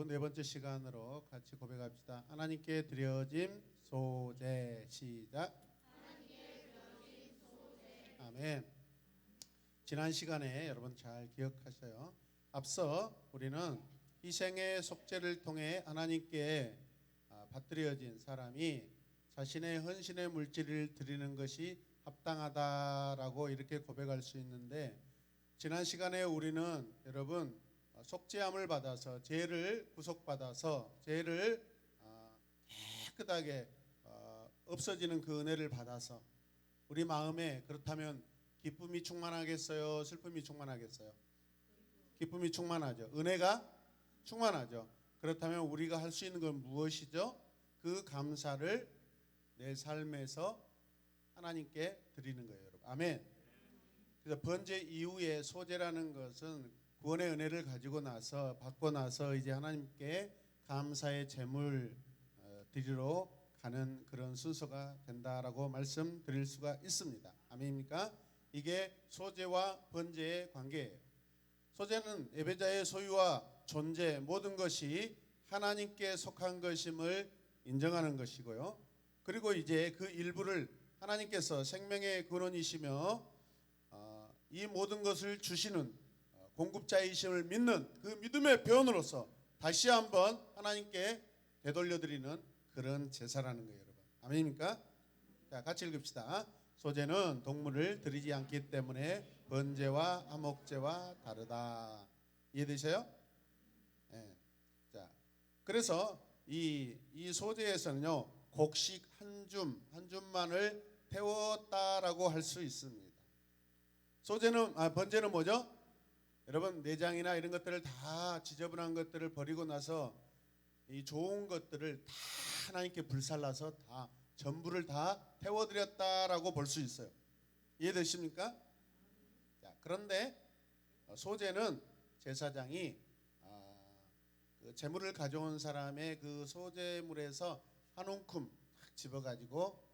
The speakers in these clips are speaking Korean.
네 번째 시간으로 같이 고백합시다. 하나님께 드려진 소재. 시작. 아멘. 지난 시간에 여러분 잘 기억하셔요. 앞서 우리는 희생의 속죄를 통해 하나님께 받들여진 사람이 자신의 헌신의 물질을 드리는 것이 합당하다라고 이렇게 고백할 수 있는데, 지난 시간에 우리는 여러분 속죄함을 받아서 죄를 구속받아서 죄를 깨끗하게 없어지는 그 은혜를 받아서 우리 마음에 그렇다면 기쁨이 충만하겠어요? 슬픔이 충만하겠어요? 기쁨이 충만하죠. 은혜가 충만하죠. 그렇다면 우리가 할 수 있는 건 무엇이죠? 그 감사를 내 삶에서 하나님께 드리는 거예요, 여러분. 아멘. 그래서 번제 이후에 소제라는 것은 구원의 은혜를 가지고 나서 받고 나서 이제 하나님께 감사의 제물 드리러 가는 그런 순서가 된다라고 말씀드릴 수가 있습니다. 아멘입니까? 이게 소제와 번제의 관계예요. 소제는 예배자의 소유와 존재 모든 것이 하나님께 속한 것임을 인정하는 것이고요. 그리고 이제 그 일부를 하나님께서 생명의 근원이시며 이 모든 것을 주시는 공급자이심을 믿는 그 믿음의 표현으로서 다시 한번 하나님께 되돌려드리는 그런 제사라는 거예요, 여러분. 아멘입니까? 자, 같이 읽읍시다. 소제는 동물을 드리지 않기 때문에 번제와 화목제와 다르다. 이해되세요? 네. 자, 그래서 이 소제에서는요, 곡식 한 줌만을 태웠다라고 할 수 있습니다. 번제는 뭐죠? 여러분, 내장이나 이런 것들을 다 지저분한 것들을 버리고 나서 이 좋은 것들을 다 하나님께 불살라서 다 전부를 다 태워드렸다라고 볼 수 있어요. 이해되십니까? 자, 그런데 소제는 제사장이 그 제물을 가져온 사람의 그 소제물에서 한 움큼 집어가지고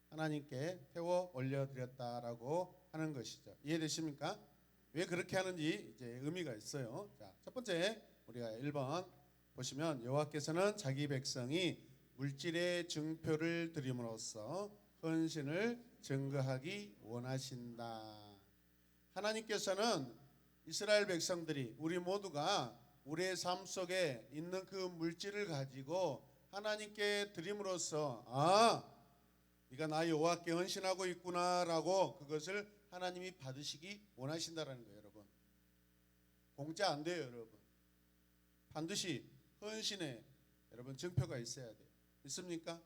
하나님께 태워 올려드렸다라고 하는 것이죠. 이해되십니까? 왜 그렇게 하는지 이제 의미가 있어요. 자, 첫 번째 우리가 1번 보시면 여호와께서는 자기 백성이 물질의 증표를 드림으로써 헌신을 증거하기 원하신다. 하나님께서는 이스라엘 백성들이 우리 모두가 우리의 삶 속에 있는 그 물질을 가지고 하나님께 드림으로써 네가 나 여호와께 헌신하고 있구나라고 그것을 하나님이 받으시기 원하신다라는 거예요, 여러분. 공짜 안 돼요, 여러분. 반드시 헌신에 여러분 증표가 있어야 돼요. 있습니까?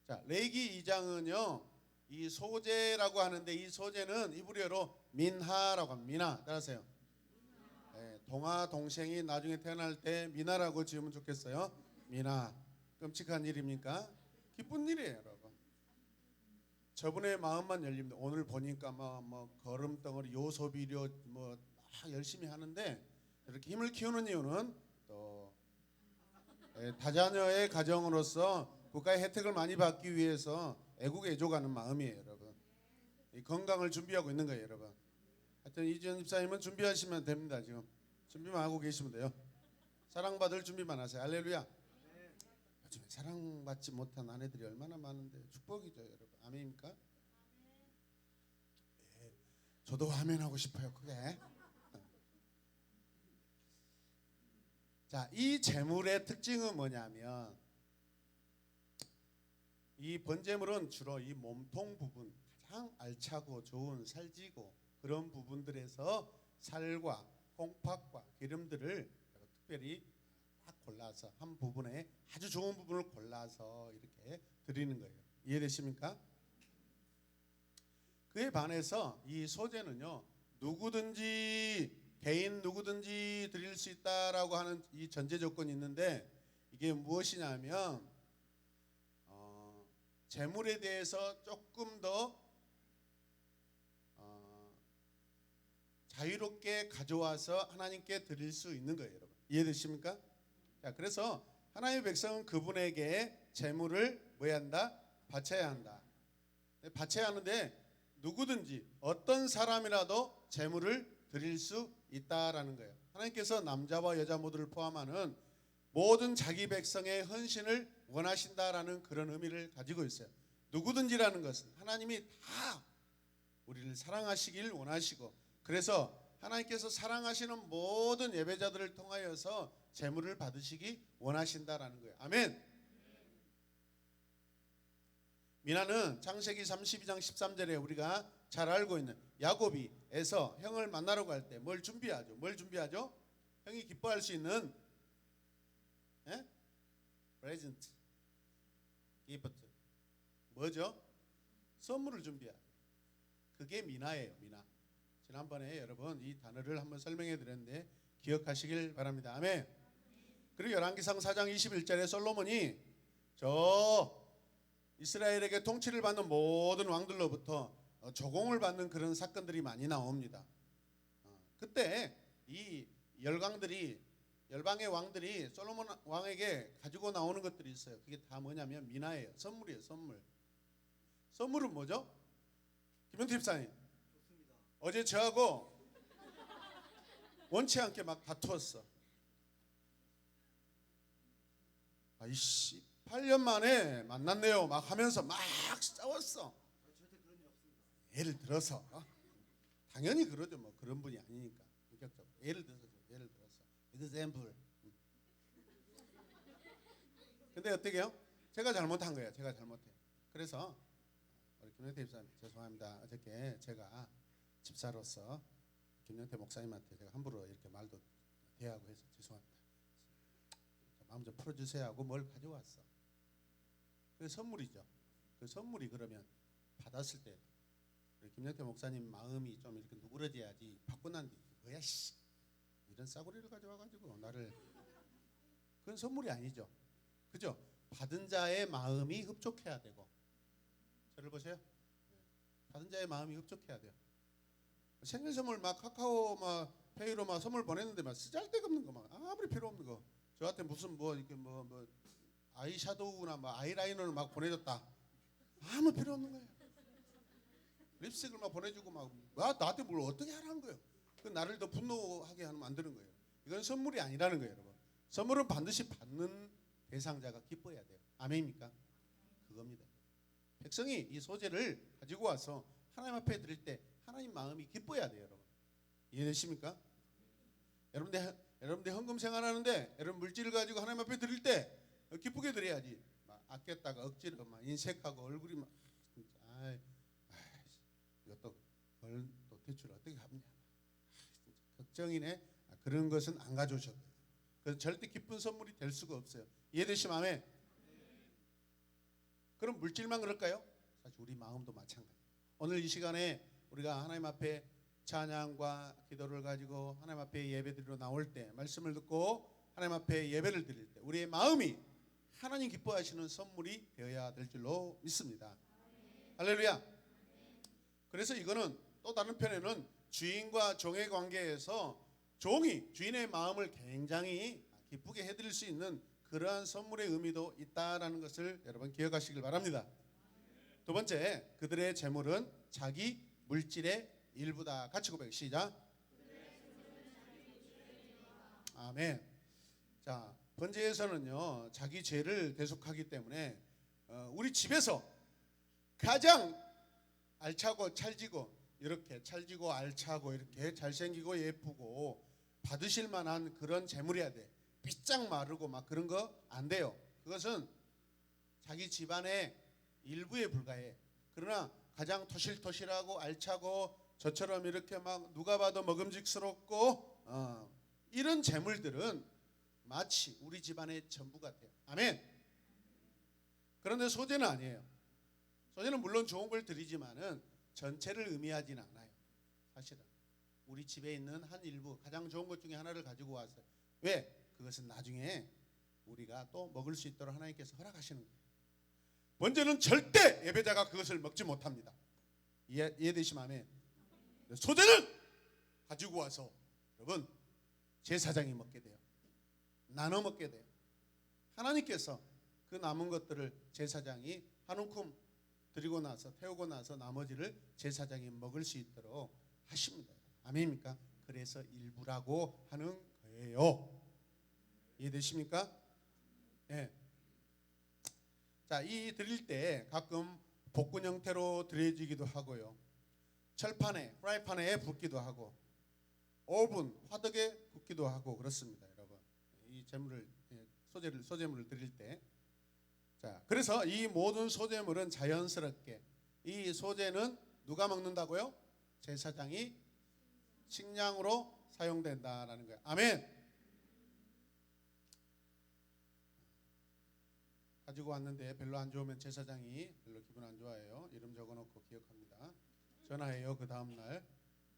자, 레위기 2장은요, 이 소제라고 하는데 이 소제는 이브리어로 민하라고 합니다. 민하, 따라하세요. 네, 동아 동생이 나중에 태어날 때 미나라고 지으면 좋겠어요. 미나. 끔찍한 일입니까? 기쁜 일이에요, 여러분. 저분의 마음만 열립니다. 오늘 보니까 뭐 걸음덩어리 요소비료 열심히 하는데 이렇게 힘을 키우는 이유는 또 다자녀의 가정으로서 국가의 혜택을 많이 받기 위해서 애국애족하는 마음이에요, 여러분. 이 건강을 준비하고 있는 거예요, 여러분. 하여튼 이지연 집사님은 준비하시면 됩니다. 지금 준비만 하고 계시면 돼요. 사랑받을 준비만 하세요. 할렐루야. 요즘에 사랑받지 못한 아내들이 얼마나 많은데 축복이죠, 여러분. 아멘입니까? 네, 저도 아멘하고 싶어요, 그게. 자, 이 제물의 특징은 뭐냐면 이 번제물은 주로 이 몸통 부분, 가장 알차고 좋은 살지고 그런 부분들에서 살과 콩팥과 기름들을 특별히 딱 골라서 한 부분에 아주 좋은 부분을 골라서 이렇게 드리는 거예요. 이해되십니까? 그에 반해서 이 소제는요, 개인 누구든지 드릴 수 있다라고 하는 이 전제 조건이 있는데, 이게 무엇이냐면 제물에 대해서 조금 더 자유롭게 가져와서 하나님께 드릴 수 있는 거예요, 여러분. 이해되십니까? 자, 그래서 하나님의 백성은 그분에게 제물을 뭐 해야 한다? 바쳐야 한다. 바쳐야 하는데 누구든지 어떤 사람이라도 제물을 드릴 수 있다라는 거예요. 하나님께서 남자와 여자 모두를 포함하는 모든 자기 백성의 헌신을 원하신다라는 그런 의미를 가지고 있어요. 누구든지라는 것은 하나님이 다 우리를 사랑하시길 원하시고, 그래서 하나님께서 사랑하시는 모든 예배자들을 통하여서 제물을 받으시기 원하신다라는 거예요. 아멘. 미나는 창세기 32장 13절에 우리가 잘 알고 있는 야곱이 에서 형을 만나러 갈 때 뭘 준비하죠? 뭘 준비하죠? 형이 기뻐할 수 있는 프레젠트, 기프트, 뭐죠? 선물을 준비해요. 그게 미나예요. 미나. 지난번에 여러분 이 단어를 한번 설명해 드렸는데 기억하시길 바랍니다. 아멘. 그리고 열왕기상 4장 21절에 솔로몬이 저 이스라엘에게 통치를 받는 모든 왕들로부터 조공을 받는 그런 사건들이 많이 나옵니다. 그때 이 열방의 왕들이 솔로몬 왕에게 가지고 나오는 것들이 있어요. 그게 다 뭐냐면 미나예요. 선물이에요. 선물. 선물은 뭐죠? 김현태 집사님, 어제 저하고 원치 않게 막 다투었어. 아이씨 8년 만에 만났네요 막 하면서 막 싸웠어. 예를 들어서 당연히 그러죠. 뭐 그런 분이 아니니까. 본격적으로 예를 들어서 example. 근데 어떻게 해요? 제가 잘못한 거예요. 제가 잘못해. 그래서 우리 김영태 집사님 죄송합니다. 어저께 제가 집사로서 김영태 목사님한테 제가 함부로 이렇게 말도 대하고 해서 죄송합니다. 마음 좀 풀어주세요 하고 뭘 가져왔어. 그 선물이죠. 그 선물이 그러면 받았을 때 우리 김영태 목사님 마음이 좀 이렇게 누그러져야지. 받고 난 뒤 뭐야 씨 이런 싸구리를 가져와가지고 나를, 그건 선물이 아니죠. 그죠? 받은 자의 마음이 흡족해야 되고. 저를 보세요. 받은 자의 마음이 흡족해야 돼요. 생일 선물 막 카카오 막 페이로 막 선물 보냈는데 막 쓰잘데가 없는 거 막 아무리 필요 없는 거 저한테 무슨 뭐 이렇게 뭐 아이샤도우나 뭐 아이라이너를 막 보내줬다. 아무 필요 없는 거예요. 립스틱을 막 보내주고 막 나한테 뭘 어떻게 하라는 거예요. 그 나를 더 분노하게 하면 만드는 거예요. 이건 선물이 아니라는 거예요, 여러분. 선물은 반드시 받는 대상자가 기뻐야 돼요. 아멘입니까? 그겁니다. 백성이 이 소재를 가지고 와서 하나님 앞에 드릴 때 하나님 마음이 기뻐야 돼요, 여러분. 이해되십니까? 여러분들 헌금 생활하는데 여러분 물질을 가지고 하나님 앞에 드릴 때 기쁘게 드려야지. 막 아꼈다가 억지로 막 인색하고 얼굴이 막 이것도 또 대출 어떻게 갚냐. 걱정이네. 그런 것은 안 가져오셔도 돼요. 그래서 절대 기쁜 선물이 될 수가 없어요. 이해되시면 아멘. 그럼 물질만 그럴까요? 사실 우리 마음도 마찬가지예요. 오늘 이 시간에 우리가 하나님 앞에 찬양과 기도를 가지고 하나님 앞에 예배드리러 나올 때, 말씀을 듣고 하나님 앞에 예배를 드릴 때 우리의 마음이 하나님 기뻐하시는 선물이 되어야 될 줄로 믿습니다. 할렐루야. 그래서 이거는 또 다른 편에는 주인과 종의 관계에서 종이 주인의 마음을 굉장히 기쁘게 해드릴 수 있는 그러한 선물의 의미도 있다라는 것을 여러분 기억하시길 바랍니다. 두 번째, 그들의 재물은 자기 물질의 일부다. 같이 고백 시작. 아멘. 자, 번제에서는요 자기 죄를 대속하기 때문에 우리 집에서 가장 알차고 찰지고 이렇게 찰지고 알차고 이렇게 잘생기고 예쁘고 받으실 만한 그런 재물이어야 돼. 삐짝 마르고 막 그런 거 안 돼요. 그것은 자기 집안의 일부에 불과해. 그러나 가장 토실토실하고 알차고 저처럼 이렇게 막 누가 봐도 먹음직스럽고 이런 재물들은 마치 우리 집안의 전부 같아요. 아멘. 그런데 소재는 아니에요. 소재는 물론 좋은 걸 드리지만은 전체를 의미하지는 않아요. 사실은 우리 집에 있는 한 일부 가장 좋은 것 중에 하나를 가지고 왔어요. 왜? 그것은 나중에 우리가 또 먹을 수 있도록 하나님께서 허락하시는 거예요. 먼저는 절대 예배자가 그것을 먹지 못합니다. 이해되시면 아멘. 소재는 가지고 와서 여러분 제사장이 먹게 돼요. 나눠 먹게 돼요. 하나님께서 그 남은 것들을 제사장이 한 움큼 드리고 나서 태우고 나서 나머지를 제사장이 먹을 수 있도록 하십니다. 아멘입니까? 그래서 일부라고 하는 거예요. 이해되십니까? 예. 자, 이 드릴 때 가끔 볶은 형태로 드려지기도 하고요. 철판에, 프라이팬에 붓기도 하고, 오븐, 화덕에 굽기도 하고 그렇습니다, 여러분. 이 재물을 소재물을 드릴 때. 자, 그래서 이 모든 소재물은 자연스럽게 이 소재는 누가 먹는다고요? 제사장이 식량으로 사용된다라는 거예요. 아멘. 가지고 왔는데 별로 안 좋으면 제사장이 별로 기분 안 좋아해요. 이름 적어놓고 기억합니다. 전화해요. 그 다음날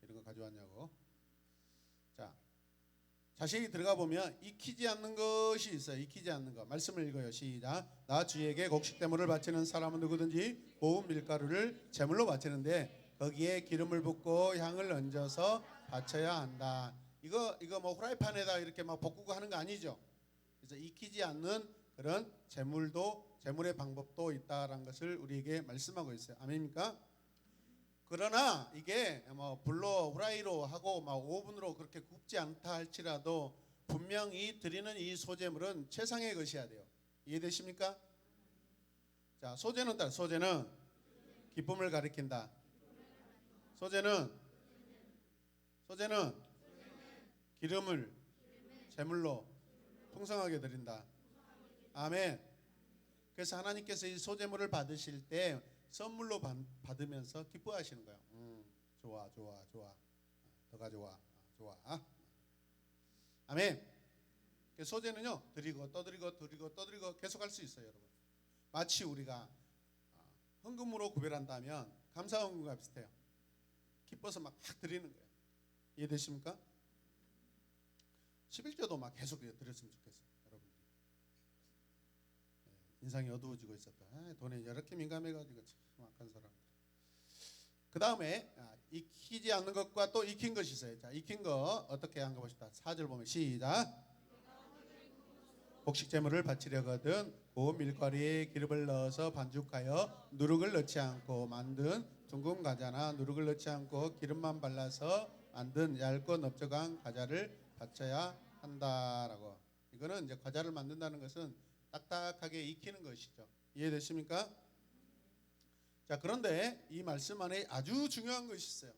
이런 거 가져왔냐고. 자, 자세히 들어가 보면 익히지 않는 것이 있어요. 익히지 않는 것. 말씀을 읽어요. 시작. 나 주에게 곡식대물을 바치는 사람은 누구든지 고운 밀가루를 제물로 바치는데 거기에 기름을 붓고 향을 얹어서 바쳐야 한다. 이거 뭐 후라이팬에다 이렇게 막 볶고 하는 거 아니죠. 그래서 익히지 않는 그런 제물의 방법도 있다라는 것을 우리에게 말씀하고 있어요. 아멘입니까? 그러나 이게 뭐 불로 후라이로 하고 막 오븐으로 그렇게 굽지 않다 할지라도 분명히 드리는 이 소재물은 최상의 것이어야 돼요. 이해되십니까? 자, 소재는 기쁨을 가리킨다. 소재는 기름을 제물로 풍성하게 드린다. 아멘. 그래서 하나님께서 이 소재물을 받으실 때 선물로 받으면서 기뻐하시는 거예요. 좋아. 더 가져와. 좋아. 아멘. 소재는요, 드리고 떠드리고 계속 할 수 있어요, 여러분. 마치 우리가 헌금으로 구별한다면 감사헌금과 비슷해요. 기뻐서 막 드리는 거예요. 이해되십니까? 11조도 막 계속 드렸으면 좋겠어요, 여러분들이. 인상이 어두워지고 있었다. 돈에 이렇게 민감해가지고 참 악한 사람. 그 다음에 익히지 않는 것과 또 익힌 것이 있어요. 자, 익힌 거 어떻게 한가 봅시다. 4절 보면 시작. 곡식제물을 바치려거든 고운 밀가루에 기름을 넣어서 반죽하여 누룩을 넣지 않고 만든 둥근 과자나 누룩을 넣지 않고 기름만 발라서 만든 얇고 넓적한 과자를 바쳐야 한다라고. 이거는 이제 과자를 만든다는 것은 딱딱하게 익히는 것이죠. 이해되십니까? 자, 그런데 이 말씀 안에 아주 중요한 것이 있어요.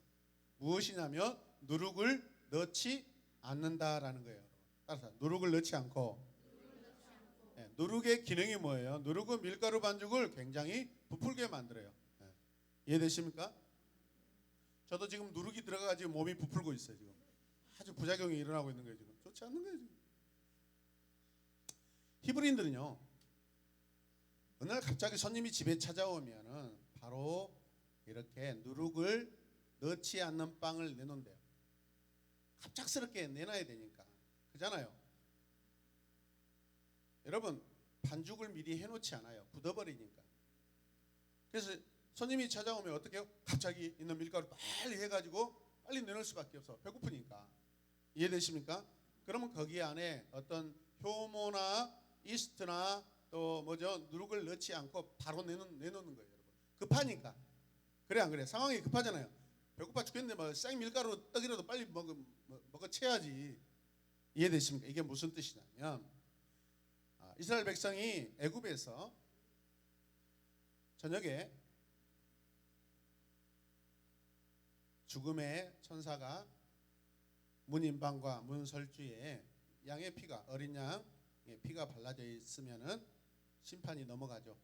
무엇이냐면 누룩을 넣지 않는다라는 거예요. 따라서 누룩을 넣지 않고. 네, 누룩의 기능이 뭐예요? 누룩은 밀가루 반죽을 굉장히 부풀게 만들어요. 네. 이해되십니까? 저도 지금 누룩이 들어가가지고 몸이 부풀고 있어요. 지금 아주 부작용이 일어나고 있는 거예요. 지금 좋지 않는 거예요. 지금. 히브리인들은요, 어느 날 갑자기 손님이 집에 찾아오면은 바로 이렇게 누룩을 넣지 않는 빵을 내놓는데요. 갑작스럽게 내놔야 되니까. 그잖아요. 여러분, 반죽을 미리 해놓지 않아요. 굳어버리니까. 그래서 손님이 찾아오면 어떻게 해요? 갑자기 있는 밀가루 빨리 해가지고 빨리 내놓을 수밖에 없어. 배고프니까. 이해되십니까? 그러면 거기 안에 어떤 효모나 이스트나 또 누룩을 넣지 않고 바로 내놓는 거예요, 여러분. 급하니까. 그래 안 그래? 상황이 급하잖아요. 배고파 죽겠는데 뭐 생밀가루 떡이라도 빨리 먹어 채야지. 이해되십니까? 이게 무슨 뜻이냐면 이스라엘 백성이 애굽에서 저녁에 죽음의 천사가 문인방과 문설주에 양의 피가 어린 양의 피가 발라져 있으면은 심판이 넘어가죠.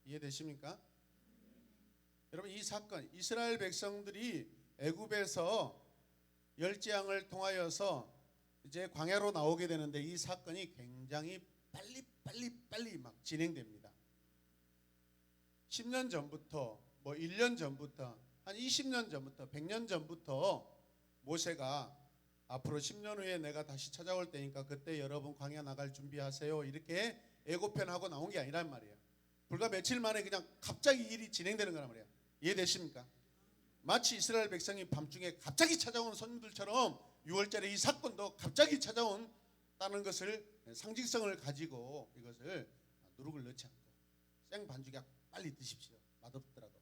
이해되십니까? 여러분, 이 사건 이스라엘 백성들이 애굽에서 열재앙을 통하여서 이제 광야로 나오게 되는데 이 사건이 굉장히 빨리 막 진행됩니다. 10년 전부터 1년 전부터 한 20년 전부터 100년 전부터 모세가 앞으로 10년 후에 내가 다시 찾아올 때니까 그때 여러분 광야 나갈 준비하세요. 이렇게 예고편하고 나온 게 아니란 말이에요. 불과 며칠 만에 그냥 갑자기 일이 진행되는 거란 말이에요. 이해되십니까? 마치 이스라엘 백성이 밤중에 갑자기 찾아오는 손님들처럼 6월절에 이 사건도 갑자기 찾아온다는 것을 상징성을 가지고 이것을 누룩을 넣지 않고 생 반죽에 빨리 드십시오. 맛없더라도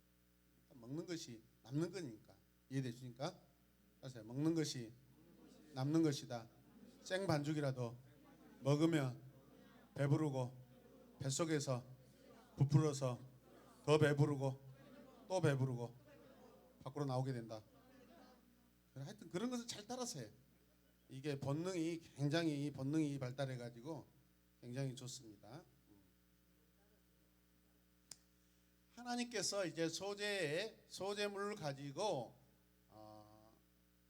먹는 것이 남는 거니까. 이해되십니까? 하세요. 먹는 것이 남는 것이다. 생 반죽이라도 먹으면 배부르고 뱃속에서 부풀어서 더 배부르고 또 배부르고 밖으로 나오게 된다. 하여튼 그런 것을 잘 따라서 해. 이게 본능이 발달해 가지고 굉장히 좋습니다. 하나님께서 이제 소재물을 가지고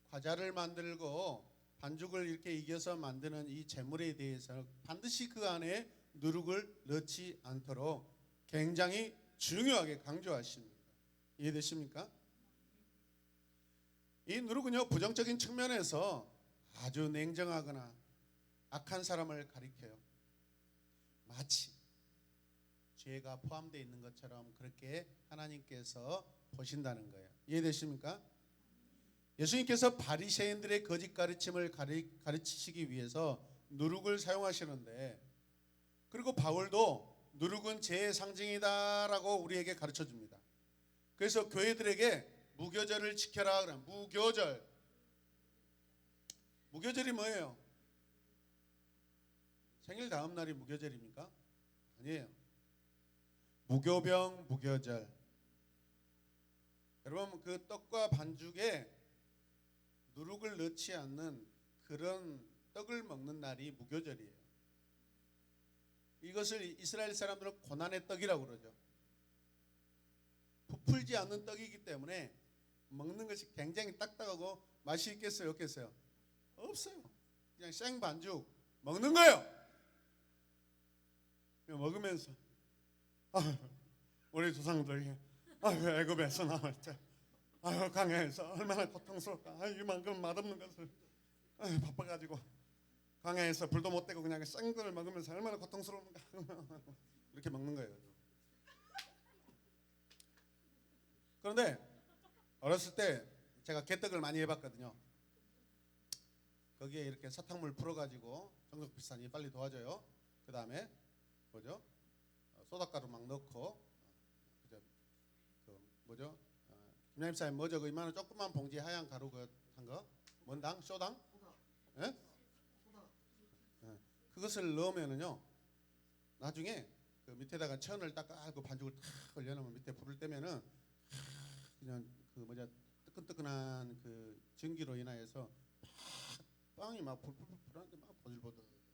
과자를 만들고 반죽을 이렇게 이겨서 만드는 이 재물에 대해서 반드시 그 안에 누룩을 넣지 않도록 굉장히 중요하게 강조하십니다. 이해되십니까? 이 누룩은요, 부정적인 측면에서 아주 냉정하거나 악한 사람을 가리켜요. 마치 죄가 포함되어 있는 것처럼 그렇게 하나님께서 보신다는 거예요. 이해되십니까? 예수님께서 바리새인들의 거짓 가르침을 가르치시기 위해서 누룩을 사용하시는데, 그리고 바울도 누룩은 죄의 상징이다라고 우리에게 가르쳐 줍니다. 그래서 교회들에게 무교절을 지켜라 그래. 무교절이 뭐예요? 생일 다음 날이 무교절입니까? 아니에요. 무교병 무교절. 여러분, 그 떡과 반죽에 누룩을 넣지 않는 그런 떡을 먹는 날이 무교절이에요. 이것을 이스라엘 사람들은 고난의 떡이라고 그러죠. 부풀지 않는 떡이기 때문에 먹는 것이 굉장히 딱딱하고 맛이 있겠어요, 없겠어요? 없어요. 그냥 생 반죽 먹는 거예요. 먹으면서 우리 조상들이 애굽에서 나올 때 광야에서 얼마나 고통스럽까. 이만큼 맛없는 것을 바빠가지고 광야에서 불도 못 떼고 그냥 생 거를 먹으면서 얼마나 고통스러운가. 이렇게 먹는 거예요. 그런데 어렸을 때 제가 개떡을 많이 해봤거든요. 거기에 이렇게 사탕물 풀어가지고 정석 비싼이 빨리 도와줘요. 그 다음에 뭐죠? 소다가루 막 넣고 김양입사님 뭐죠? 그 이만한 조그만 봉지 하얀 가루 한 거? 뭔 당? 쇼당? 예? 그것을 넣으면은요, 나중에 그 밑에다가 천을 딱 깔고 반죽을 탁 올려놓으면 밑에 불을 떼면은 그냥 그 뜨끈뜨끈한 그 전기로 인하여서 빵이 막 불풀하는데 막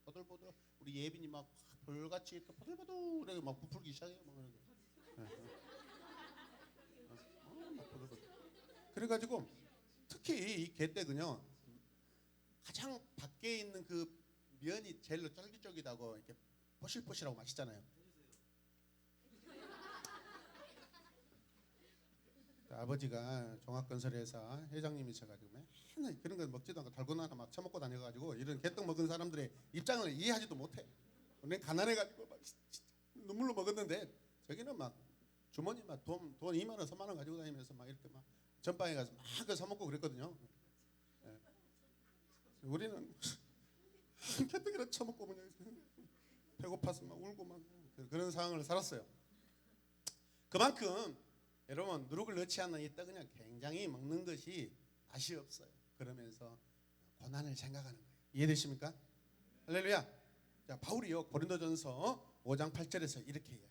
보들보들 우리 예빈이 막 불같이 보들보들 막 부풀기 시작해요. 막 보들보들. 그래가지고 특히 이 개떡은요, 가장 밖에 있는 그 면이 제일로 쫄깃쫄깃하고 이렇게 포실포실하고 맛있잖아요. 아버지가 종합건설회사 회장님이셔가지고 맨날 그런 거 먹지도 않고 달고나 막 처먹고 다녀가지고 이런 개떡 먹은 사람들의 입장을 이해하지도 못해. 우리는 가난해가지고 막 눈물로 먹었는데, 저기는 막 주머니 막 돈 2만 원 3만 원 가지고 다니면서 막 이렇게 막 전방에 가서 막 그 사 먹고 그랬거든요. 예. 우리는 개떡이라 처먹고 그냥 배고파서 막 울고 막 그런 상황을 살았어요. 그만큼 여러분, 누룩을 넣지 않는 이 떡은 굉장히 먹는 것이 맛이 없어요. 그러면서 고난을 생각하는 거예요. 이해되십니까? 할렐루야. 자, 바울이요, 고린도전서 5장 8절에서 이렇게 해요.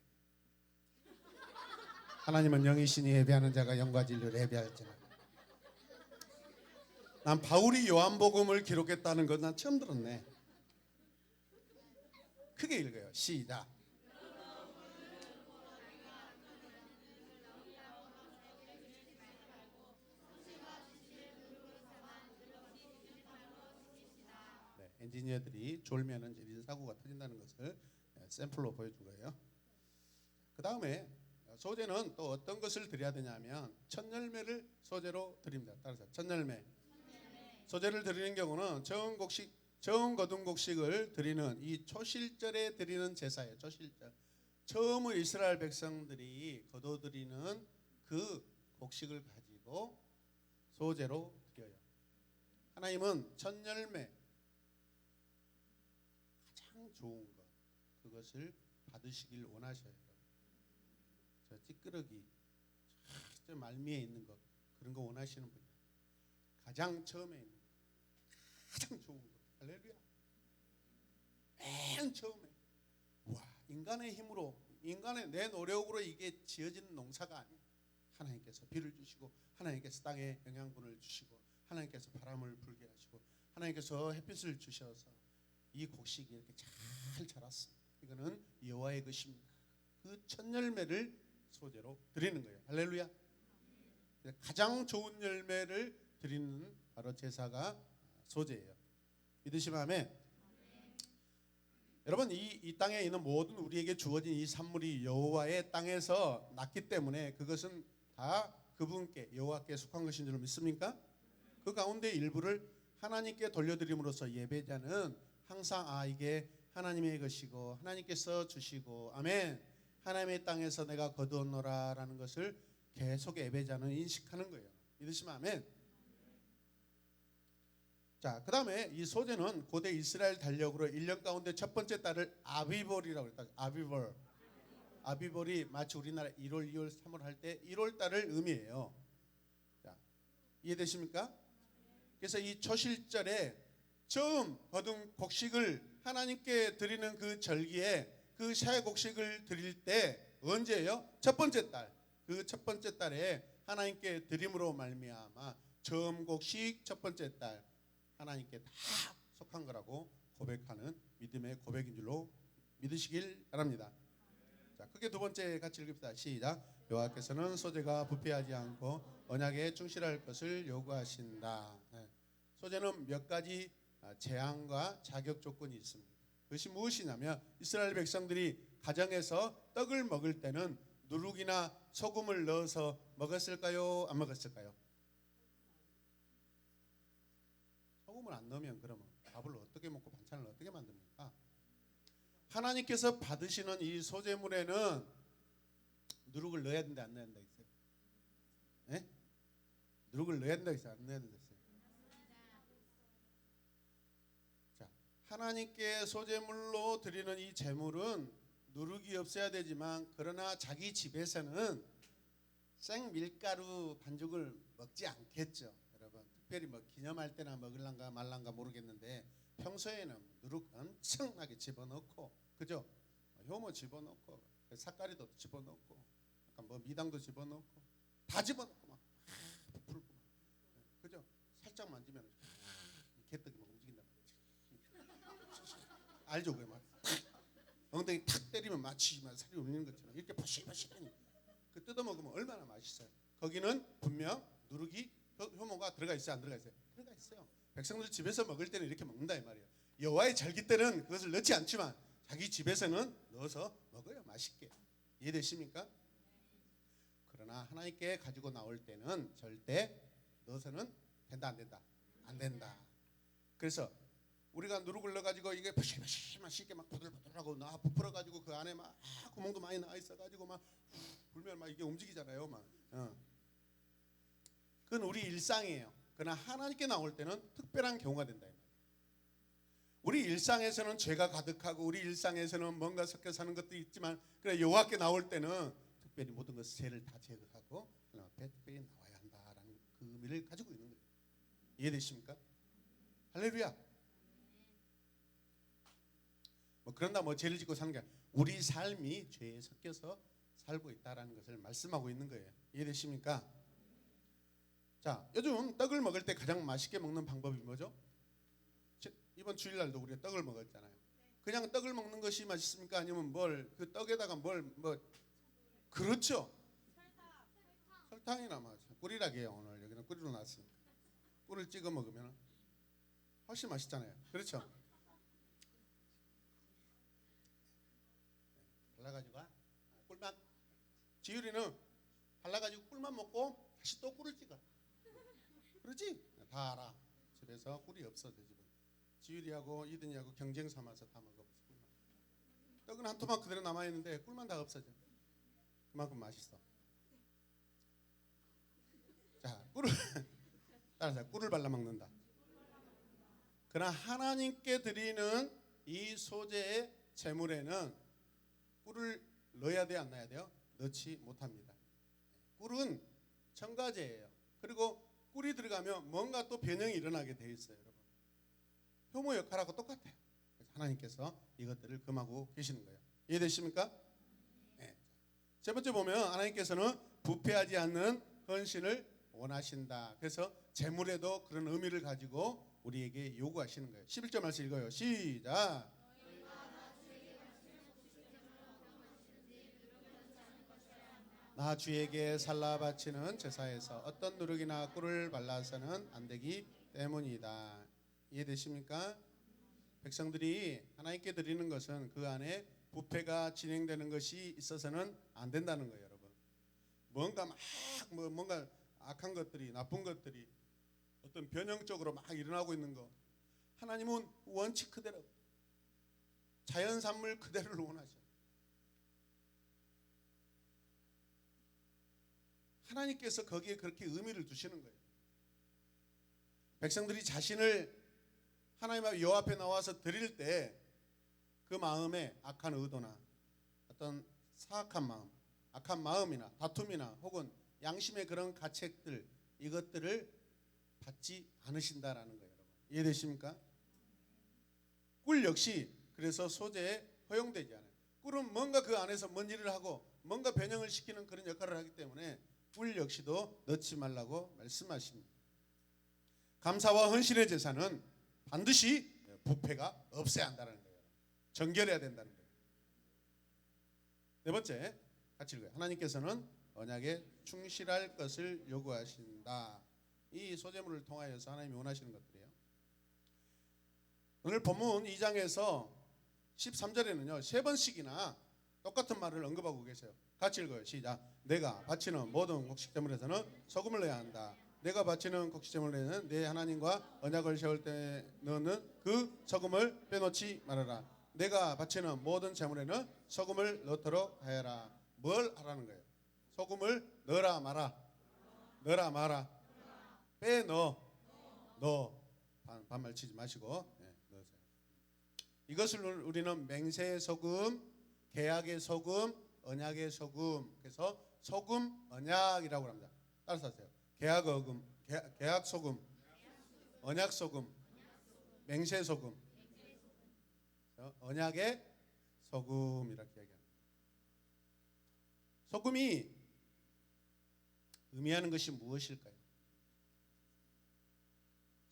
하나님은 영이시니 예배하는 자가 영과 진리를 예배할지라. 난 바울이 요한복음을 기록했다는 건 난 처음 들었네. 크게 읽어요. 시작. 네, 엔지니어들이 졸면은 이런 사고가 터진다는 것을 샘플로 보여준 거예요. 그 다음에 소재는 또 어떤 것을 드려야 되냐면 첫 열매를 소재로 드립니다. 따라서 첫 열매. 소재를 드리는 경우는 저은 거둔 곡식을 드리는 이 초실절에 드리는 제사예요. 초실절. 처음으로 이스라엘 백성들이 거둬들이는 그 곡식을 가지고 소재로 드려요. 하나님은 첫 열매, 가장 좋은 것, 그것을 받으시길 원하셔요. 저 찌끄러기, 저 말미에 있는 것, 그런 거 원하시는 분이에요. 가장 처음에 있는 가장 좋은 것. 할렐루야. 맨 처음에. 와, 인간의 힘으로, 인간의 내 노력으로 이게 지어지는 농사가 아니야. 하나님께서 비를 주시고, 하나님께서 땅에 영양분을 주시고, 하나님께서 바람을 불게 하시고, 하나님께서 햇빛을 주셔서 이 곡식이 이렇게 잘 자랐습니다. 이거는 여호와의 것입니다. 그 첫 열매를 소제로 드리는 거예요. 할렐루야. 가장 좋은 열매를 드리는 바로 제사가 소제예요. 믿으시면 아멘. 여러분, 이 땅에 있는 모든 우리에게 주어진 이 산물이 여호와의 땅에서 났기 때문에 그것은 다 그분께, 여호와께 속한 것인 줄 믿습니까? 그 가운데 일부를 하나님께 돌려드림으로써 예배자는 항상 이게 하나님의 것이고 하나님께서 주시고, 아멘, 하나님의 땅에서 내가 거두었노라 라는 것을 계속 예배자는 인식하는 거예요. 믿으시면 아멘. 자, 그 다음에 이 소제는 고대 이스라엘 달력으로 1년 가운데 첫 번째 달을 아비볼이라고 했다. 아비볼. 아비볼이 마치 우리나라 1월, 2월, 3월 할 때 1월 달을 의미해요. 자, 이해되십니까? 그래서 이 초실절에 처음 거둔 곡식을 하나님께 드리는 그 절기에 그 새 곡식을 드릴 때 언제예요? 첫 번째 달. 그 첫 번째 달에 하나님께 드림으로 말미암아 처음 곡식 첫 번째 달 하나님께 다 속한 거라고 고백하는 믿음의 고백인 줄로 믿으시길 바랍니다. 자, 크게 두 번째 같이 읽읍시다. 시작. 여호와께서는 소제가 부패하지 않고 언약에 충실할 것을 요구하신다. 네. 소제는 몇 가지 제한과 자격 조건이 있습니다. 그것이 무엇이냐면 이스라엘 백성들이 가정에서 떡을 먹을 때는 누룩이나 소금을 넣어서 먹었을까요? 안 먹었을까요? 소금을 안 넣으면 그러면 밥을 어떻게 먹고 반찬을 어떻게 만듭니까? 하나님께서 받으시는 이 소제물에는 누룩을 넣어야 된다, 안 넣어야 된다 했어요? 네? 누룩을 넣어야 된다 했어요? 안 넣어야 된다 했어요? 자, 하나님께 소제물로 드리는 이 제물은 누룩이 없어야 되지만, 그러나 자기 집에서는 생밀가루 반죽을 먹지 않겠죠. 여러분, 특별히 뭐 기념할 때나 먹을란가 말란가 모르겠는데 평소에는 누룩 엄청나게 집어넣고, 그죠? 효모 집어넣고, 삿가리도 집어넣고, 약간 뭐 미당도 집어넣고, 다 집어넣고 막 풀고, 그죠? 살짝 만지면 개떡이 막 움직인단 말이지. 알죠, 그 말? 엉덩이 탁 때리면 마치 살이 울리는 것처럼 이렇게 포실포실하니 그 뜯어 먹으면 얼마나 맛있어요. 거기는 분명 누룩이, 효모가 들어가 있어요, 안 들어가 있어요? 들어가 있어요. 백성들 집에서 먹을 때는 이렇게 먹는다 이 말이에요. 여호와의 절기 때는 그것을 넣지 않지만 자기 집에서는 넣어서 먹어요, 맛있게. 이해되십니까? 그러나 하나님께 가지고 나올 때는 절대 넣어서는 된다, 안 된다? 안 된다. 그래서 우리가 누룩을 넣어가지고 이게 포실포실만 쉽게 막 보들보들하고 부풀어가지고 그 안에 막 구멍도 많이 나 있어가지고 막 불면 막 이게 움직이잖아요, 막. 그건 우리 일상이에요. 그러나 하나님께 나올 때는 특별한 경우가 된다. 우리 일상에서는 죄가 가득하고 우리 일상에서는 뭔가 섞여 사는 것도 있지만, 그래 여호와께 나올 때는 특별히 모든 것 죄를 다 제거하고 하나님 앞에 특별히 나와야 한다라는 그 의미를 가지고 있는 거예요. 이해되십니까? 할렐루야. 뭐 그런다 뭐 죄를 짓고 사는 게 아니라 우리 삶이 죄에 섞여서 살고 있다라는 것을 말씀하고 있는 거예요. 이해되십니까? 자, 요즘 떡을 먹을 때 가장 맛있게 먹는 방법이 뭐죠? 이번 주일날도 우리가 떡을 먹었잖아요. 그냥 떡을 먹는 것이 맛있습니까? 아니면 그 떡에다가 그렇죠. 설탕이나 꿀이라게요. 오늘 여기는 꿀로 나왔으니까 꿀을 찍어 먹으면 훨씬 맛있잖아요. 그렇죠? 발라가지고 꿀만, 지율이는 발라가지고 꿀만 먹고 다시 또 꿀을 찍어. 그렇지? 다 알아. 집에서 꿀이 없어, 내 집은. 지율이하고 이든이하고 경쟁 삼아서 다 먹어봤어. 꿀만. 떡은 한 토막 그대로 남아있는데 꿀만 다 없어져. 그만큼 맛있어. 자, 꿀을 따라서 꿀을 발라 먹는다. 그러나 하나님께 드리는 이 소제의 제물에는 꿀을 넣어야 돼요, 안 넣어야 돼요? 넣지 못합니다. 꿀은 첨가제예요. 그리고 꿀이 들어가면 뭔가 또 변형이 일어나게 돼 있어요, 여러분. 효모 역할하고 똑같아요. 그래서 하나님께서 이것들을 금하고 계시는 거예요. 이해되십니까? 네. 세 번째 보면 하나님께서는 부패하지 않는 헌신을 원하신다. 그래서 재물에도 그런 의미를 가지고 우리에게 요구하시는 거예요. 11절 말씀 읽어요. 시작. 나 주에게 살라 바치는 제사에서 어떤 누룩이나 꿀을 발라서는 안 되기 때문이다. 이해되십니까? 백성들이 하나님께 드리는 것은 그 안에 부패가 진행되는 것이 있어서는 안 된다는 거예요, 여러분. 뭔가 뭔가 악한 것들이, 나쁜 것들이 어떤 변형적으로 막 일어나고 있는 거, 하나님은 원칙 그대로, 자연 산물 그대로를 원하셔. 하나님께서 거기에 그렇게 의미를 두시는 거예요. 백성들이 자신을 하나님 여 앞에 나와서 드릴 때 그 마음에 악한 의도나 어떤 사악한 마음, 악한 마음이나 다툼이나 혹은 양심의 그런 가책들, 이것들을 받지 않으신다라는 거예요, 여러분. 이해되십니까? 꿀 역시 그래서 소재에 허용되지 않아요. 꿀은 뭔가 그 안에서 뭔 일을 하고 뭔가 변형을 시키는 그런 역할을 하기 때문에 꿀 역시도 넣지 말라고 말씀하십니다. 감사와 헌신의 제사는 반드시 부패가 없어야 한다는 거예요. 정결해야 된다는 거예요. 네 번째, 같이 읽어요. 하나님께서는 언약에 충실할 것을 요구하신다. 이 소재물을 통하여서 하나님이 원하시는 것들이에요. 오늘 본문 2장에서 13절에는요 3번씩이나 똑같은 말을 언급하고 계세요. 같이 읽어요. 시작. 내가 바치는 모든 곡식제물에서는 소금을 넣어야 한다. 내가 바치는 곡식제물에는 내 하나님과 언약을 세울 때 너는 그 소금을 빼놓지 말아라. 내가 바치는 모든 제물에는 소금을 넣도록 하여라. 뭘 하라는 거예요? 소금을 넣어라 마라. 넣어라 마라. 빼넣어. 넣어. 반말 치지 마시고 넣으세요. 이것을 우리는 맹세의 소금, 계약의 소금, 언약의 소금, 그래서 소금 언약이라고 합니다. 따라서 하세요. 계약 소금, 언약 소금, 맹세 소금, 언약의 소금 이렇게 얘기합니다. 소금이 의미하는 것이 무엇일까요?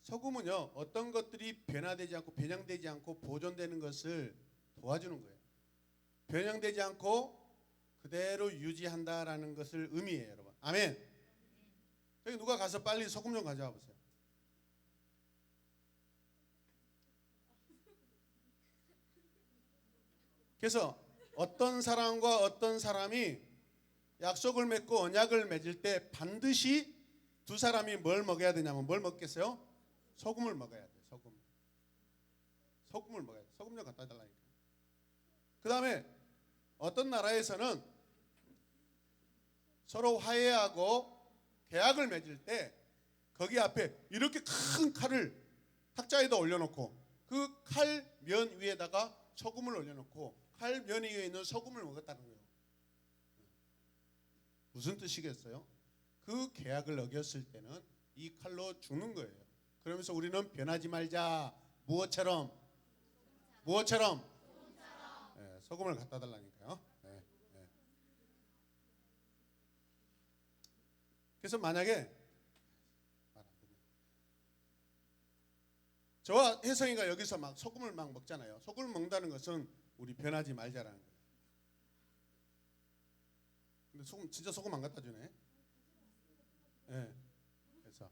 소금은요 어떤 것들이 변화되지 않고 변형되지 않고 보존되는 것을 도와주는 거예요. 변형되지 않고 그대로 유지한다라는 것을 의미해요, 여러분. 아멘. 저기 누가 가서 빨리 소금 좀 가져와 보세요. 그래서 어떤 사람과 어떤 사람이 약속을 맺고 언약을 맺을 때 반드시 두 사람이 뭘 먹어야 되냐면 뭘 먹겠어요? 소금을 먹어야 돼요. 소금을 먹어야 돼요. 소금 좀 갖다 달라니까. 그 다음에 어떤 나라에서는 서로 화해하고 계약을 맺을 때 거기 앞에 이렇게 큰 칼을 탁자에다 올려놓고 그 칼면 위에다가 소금을 올려놓고 칼면 위에 있는 소금을 먹었다는 거예요. 무슨 뜻이겠어요? 그 계약을 어겼을 때는 이 칼로 죽는 거예요. 그러면서 우리는 변하지 말자. 무엇처럼? 소금을 갖다 달라니까요. 그래서 만약에 저와 혜성이가 여기서 막 소금을 막 먹잖아요. 소금을 먹는다는 것은 우리 변하지 말자라는 거예요. 근데 진짜 소금 안 갖다 주네. 그래서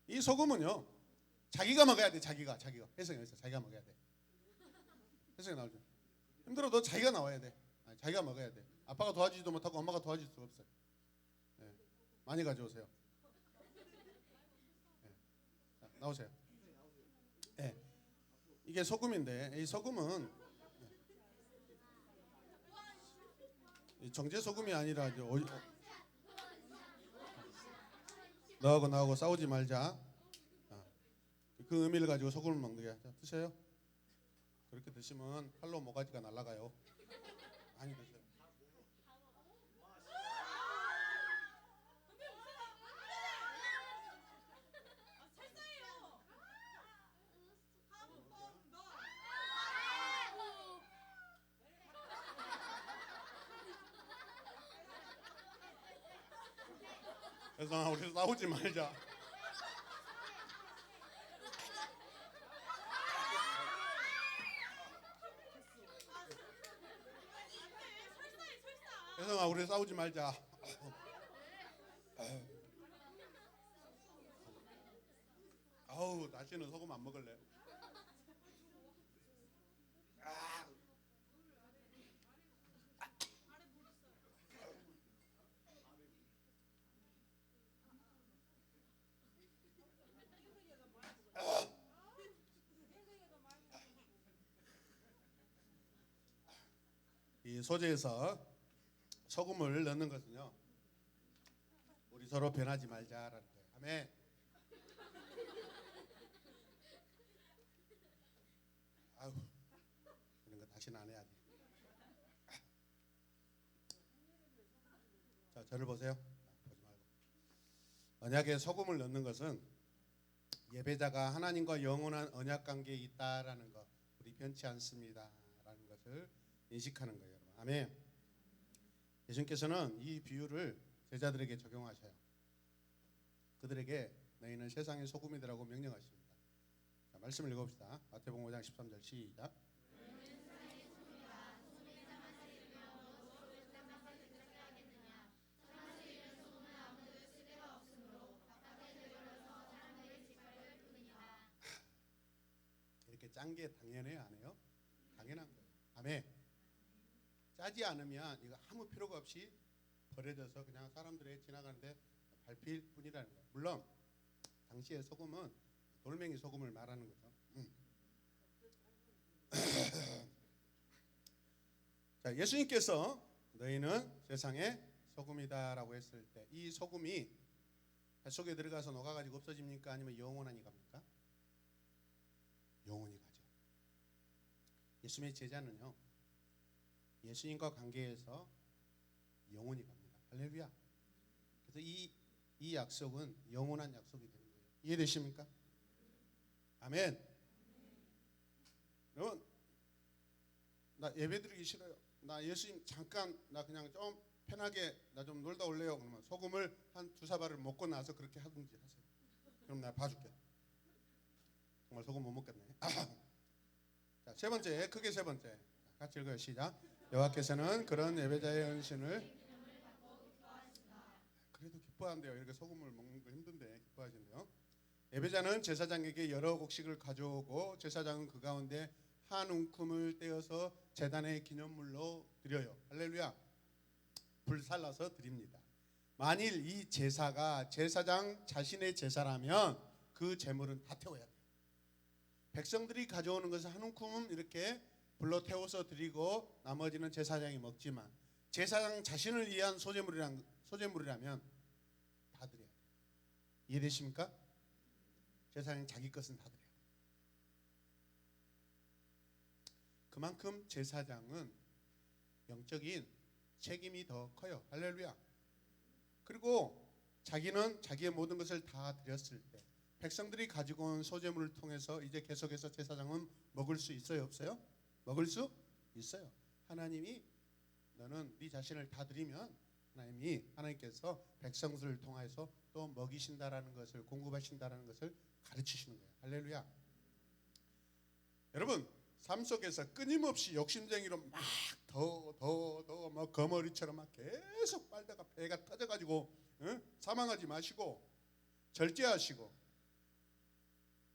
이 소금은요 자기가 먹어야 돼. 자기가 혜성이 여기서 자기가 먹어야 돼. 혜성이 나오죠. 힘들어도 자기가 나와야 돼. 자기가 먹어야 돼. 아빠가 도와주지도 못하고 엄마가 도와줄 수가 없어요. 많이 가져오세요. 자, 나오세요. 이게 소금인데 이 소금은 정제 소금이 아니라 너하고 나하고 싸우지 말자. 그 의미를 가지고 소금을 먹는 거야. 자, 드세요. 그렇게 드시면 팔로 모가지가 날아가요. 많이 드세요. 혜성아, 우리 싸우지 말자. 혜성아, 우리 싸우지 말자. 아우, 다시는 소금 안 먹을래. 이 소재에서 소금을 넣는 것은요, 우리 서로 변하지 말자라는 거예요. 아멘. 아우, 이런 거 다시는 안 해야지. 자, 저를 보세요. 보지 말고. 언약에 소금을 넣는 것은 예배자가 하나님과 영원한 언약 관계에 있다라는 것, 우리 변치 않습니다라는 것을 인식하는 거예요, 여러분. 아멘. 예수님께서는 이 비유를 제자들에게 적용하셔요. 그들에게 너희는 세상의 소금이라고 명령하십니다. 자, 말씀을 읽어봅시다. 마태복음 5장 13절 시작. 이렇게 짠 게 당연해요, 안 해요? 당연한 거예요. 아멘. 짜지 않으면 이거 아무 필요가 없이 버려져서 그냥 사람들이 지나가는데 밟힐 뿐이라는 거예요. 물론 당시의 소금은 돌멩이 소금을 말하는 거죠. 자, 예수님께서 너희는 세상의 소금이다라고 했을 때 이 소금이 뱃속에 들어가서 녹아가지고 없어집니까? 아니면 영원하니 갑니까? 영원히 가죠. 예수님의 제자는요, 예수님과 관계에서 영원히 갑니다. 할렐루야. 그래서 이 약속은 영원한 약속이 되는 거예요. 이해되십니까? 아멘. 여러분, 나 예배드리기 싫어요. 나 예수님 잠깐 나 그냥 좀 편하게 나 좀 놀다 올래요. 그러면 소금을 한 두 사발을 먹고 나서 그렇게 하든지 하세요. 그럼 내가 봐줄게. 정말 소금 못 먹겠네. 자, 세 번째, 크게 세 번째. 같이 읽어요. 시작. 여호와께서는 그런 예배자의 헌신을 그래도 기뻐한대요. 이렇게 소금을 먹는 거 힘든데 기뻐하신대요. 예배자는 제사장에게 여러 곡식을 가져오고 제사장은 그 가운데 한 움큼을 떼어서 제단의 기념물로 드려요. 할렐루야. 불살라서 드립니다. 만일 이 제사가 제사장 자신의 제사라면 그 제물은 다 태워야 돼요. 백성들이 가져오는 것은 한 움큼 이렇게 불로 태워서 드리고 나머지는 제사장이 먹지만 제사장 자신을 위한 소재물이라면 다 드려야 돼요. 이해되십니까? 제사장 자기 것은 다 드려요. 그만큼 제사장은 영적인 책임이 더 커요. 할렐루야. 그리고 자기는 자기의 모든 것을 다 드렸을 때 백성들이 가지고 온 소재물을 통해서 이제 계속해서 제사장은 먹을 수 있어요, 없어요? 먹을 수 있어요. 하나님이 너는 네 자신을 다 드리면 하나님께서 백성들을 통해서 또 먹이신다라는 것을 공급하신다라는 것을 가르치시는 거예요. 할렐루야. 여러분, 삶 속에서 끊임없이 욕심쟁이로 막 막 거머리처럼 막 계속 빨다가 배가 터져가지고 사망하지 마시고 절제하시고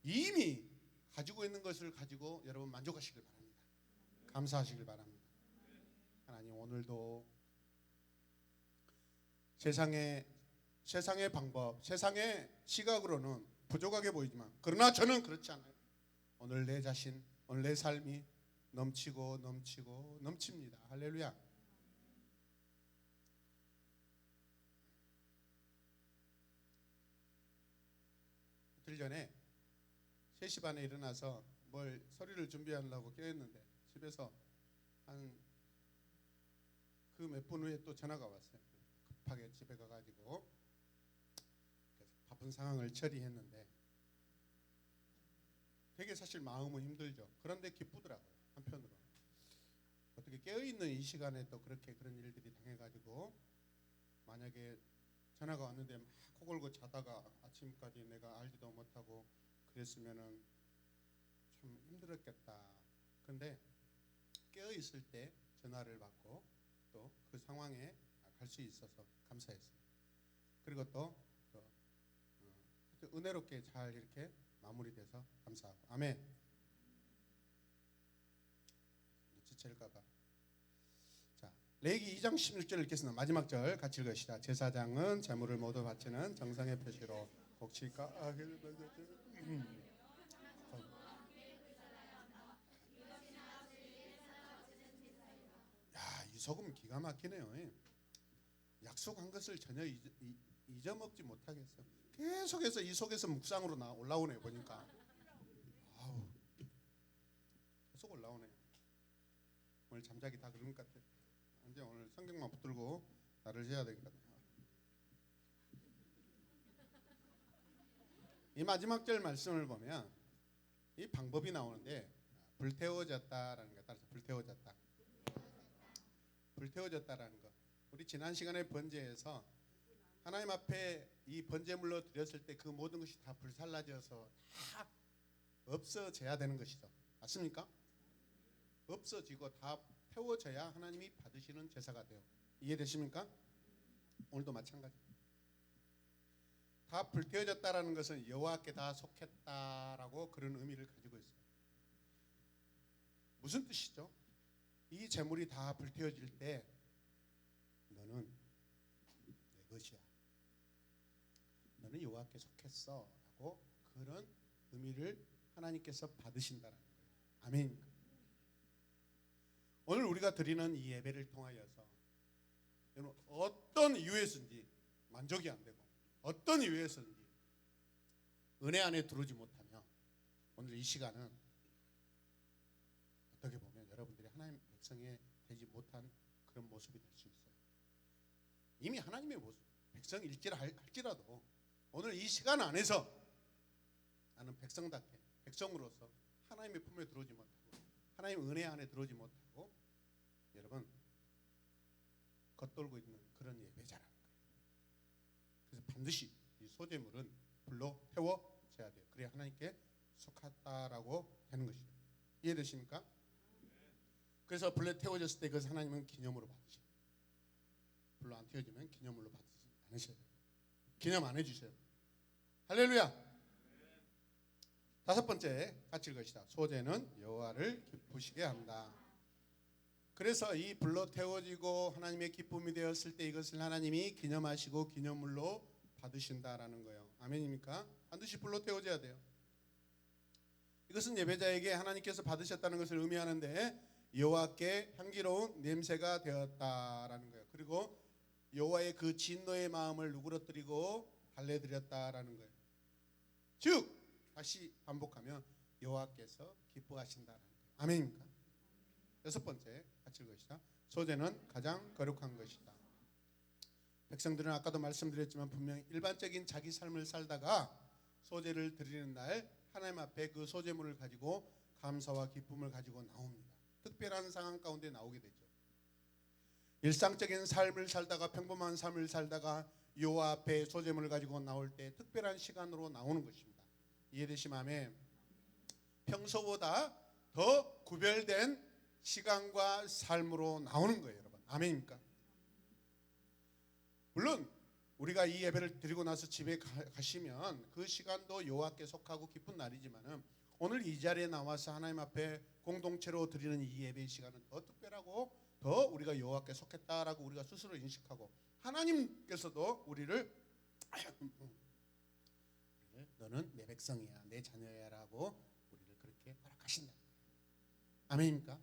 이미 가지고 있는 것을 가지고 여러분 만족하시길 바랍니다. 감사하시길 바랍니다. 하나님, 오늘도 세상의 방법, 세상의 시각으로는 부족하게 보이지만 그러나 저는 그렇지 않아요. 오늘 내 자신, 오늘 내 삶이 넘치고 넘칩니다. 할렐루야. 이틀 전에 3시 반에 일어나서 뭘 서류를 준비하려고 깨었는데 집에서 한 그 몇 분 후에 또 전화가 왔어요. 급하게 집에 가가지고 바쁜 상황을 처리했는데 되게 사실 마음은 힘들죠. 그런데 기쁘더라고요. 한편으로 어떻게 깨어있는 이 시간에 또 그렇게 그런 일들이 당해가지고 만약에 전화가 왔는데 막 코골고 자다가 아침까지 내가 알지도 못하고 그랬으면은 참 힘들었겠다. 근데 깨어 있을 때 전화를 받고 또 그 상황에 갈 수 있어서 감사했어요. 그리고 또 은혜롭게 잘 이렇게 마무리돼서 감사하고 아멘. 지칠까봐. 자, 레위기 2장 16절 읽겠습니다. 마지막 절 같이 읽으시다. 제사장은 제물을 모두 바치는 정상의 표시로 복칠까 야, 이 소금 기가 막히네요. 약속한 것을 전혀 잊어먹지 못하겠어. 계속해서 이 속에서 묵상으로 올라오네 보니까. 아우, 계속 올라오네. 오늘 잠자기 다 그런 것 같아. 이제 오늘 성경만 붙들고 나를 해야 되겠다. 이 마지막 절 말씀을 보면 이 방법이 나오는데 불태워졌다라는 거 따라서 불태워졌다. 불태워졌다라는 거. 우리 지난 시간에 번제에서 하나님 앞에 이 번제물로 드렸을 때 그 모든 것이 다 불살라져서 다 없어져야 되는 것이죠. 맞습니까? 없어지고 다 태워져야 하나님이 받으시는 제사가 돼요. 이해되십니까? 오늘도 마찬가지. 다 불태워졌다라는 것은 여호와께 다 속했다라고 그런 의미를 가지고 있어요. 무슨 뜻이죠? 이 제물이 다 불태워질 때 너는 내 것이야. 너는 여호와께 속했어라고 그런 의미를 하나님께서 받으신다는 거예요. 아멘. 오늘 우리가 드리는 이 예배를 통하여서 여러분 어떤 이유에서인지 만족이 안 되고 어떤 이유에서인지 은혜 안에 들어오지 못하면 오늘 이 시간은 어떻게 보면 여러분들이 하나님 백성이 되지 못한 그런 모습이 될 수 있어요. 이미 하나님의 모습 백성일지라도 오늘 이 시간 안에서 나는 백성답게 백성으로서 하나님의 품에 들어오지 못하고 하나님 은혜 안에 들어오지 못하고 여러분 겉돌고 있는 그런 예배자라는 거예요. 그래서 반드시 이 소제물은 불로 태워져야 돼요. 그래야 하나님께 속했다라고 되는 것이죠. 이해되십니까? 그래서 불로 태워졌을 때 그것을 하나님은 기념으로 받으셔요. 불로 안 태워지면 기념으로 받지 않으셔야 돼요. 기념 안 해주셔요. 할렐루야. 다섯 번째 같이 읽으시다. 소제는 여호와를 기쁘시게 한다. 그래서 이 불로 태워지고 하나님의 기쁨이 되었을 때 이것을 하나님이 기념하시고 기념물로 받으신다라는 거예요. 아멘입니까? 반드시 불로 태워져야 돼요. 이것은 예배자에게 하나님께서 받으셨다는 것을 의미하는데 여호와께 향기로운 냄새가 되었다라는 거예요. 그리고 여호와의 그 진노의 마음을 누그러뜨리고 달래드렸다라는 거예요. 즉 다시 반복하면 여호와께서 기뻐하신다라는 거예요. 아멘입니까? 여섯 번째 같이 읽으시다. 소제는 가장 거룩한 것이다. 백성들은 아까도 말씀드렸지만 분명히 일반적인 자기 삶을 살다가 소제를 드리는 날 하나님 앞에 그 소제물을 가지고 감사와 기쁨을 가지고 나옵니다. 특별한 상황 가운데 나오게 되죠. 일상적인 삶을 살다가 평범한 삶을 살다가 여호와 앞에 소제물을 가지고 나올 때 특별한 시간으로 나오는 것입니다. 이해되시면 아멘. 평소보다 더 구별된 시간과 삶으로 나오는 거예요, 여러분. 아멘입니까? 물론 우리가 이 예배를 드리고 나서 집에 가시면 그 시간도 여호와께 속하고 기쁜 날이지만은 오늘 이 자리에 나와서 하나님 앞에 공동체로 드리는 이 예배의 시간은 더 특별하고 더 우리가 여호와께 속했다라고 우리가 스스로 인식하고 하나님께서도 우리를 너는 내 백성이야, 내 자녀야라고 우리를 그렇게 허락하신다. 아멘입니까?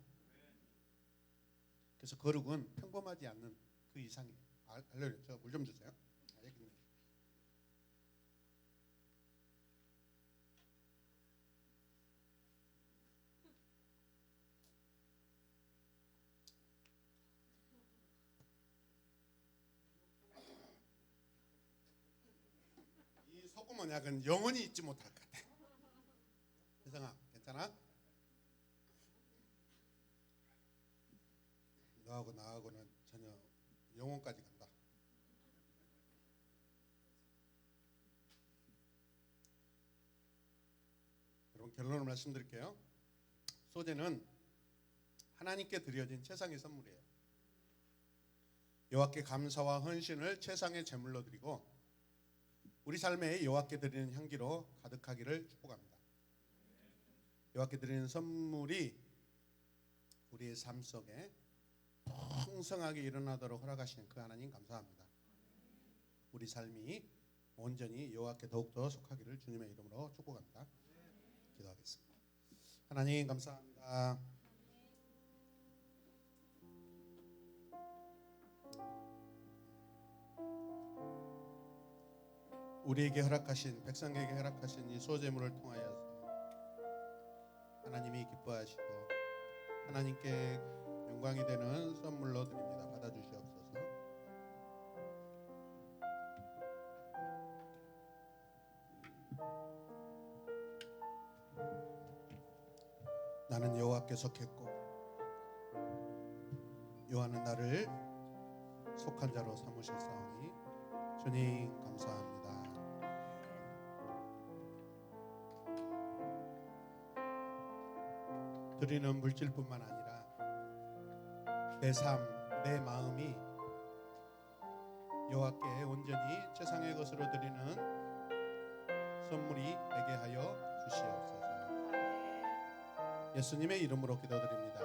그래서 거룩은 평범하지 않는 그 이상이에요. 알려요. 저 물 좀 주세요. 이 소금은 약은 영원히 잊지 못할 것 같아. 혜성아, 괜찮아? 너하고 나하고는 전혀 영혼까지 간다. 결론을 말씀드릴게요. 소제는 하나님께 드려진 최상의 선물이에요. 여호와께 감사와 헌신을 최상의 제물로 드리고 우리 삶에 여호와께 드리는 향기로 가득하기를 축복합니다. 여호와께 드리는 선물이 우리의 삶 속에 풍성하게 일어나도록 허락하시는 그 하나님 감사합니다. 우리 삶이 온전히 여호와께 더욱더 속하기를 주님의 이름으로 축복합니다. 기도하겠습니다. 하나님 감사합니다. 우리에게 허락하신, 백성에게 허락하신 이 소제물을 통하여서 하나님이 기뻐하시고 하나님께 영광이 되는 선물로 드립니다. 받아주시옵소서. 나는 여호와께 속했고 여호와는 나를 속한 자로 삼으셨사오니 주님 감사합니다. 드리는 물질뿐만 아니라 내 삶, 내 마음이 여호와께 온전히 최상의 것으로 드리는 선물이 되게 하여 주시옵소서. 예수님의 이름으로 기도드립니다.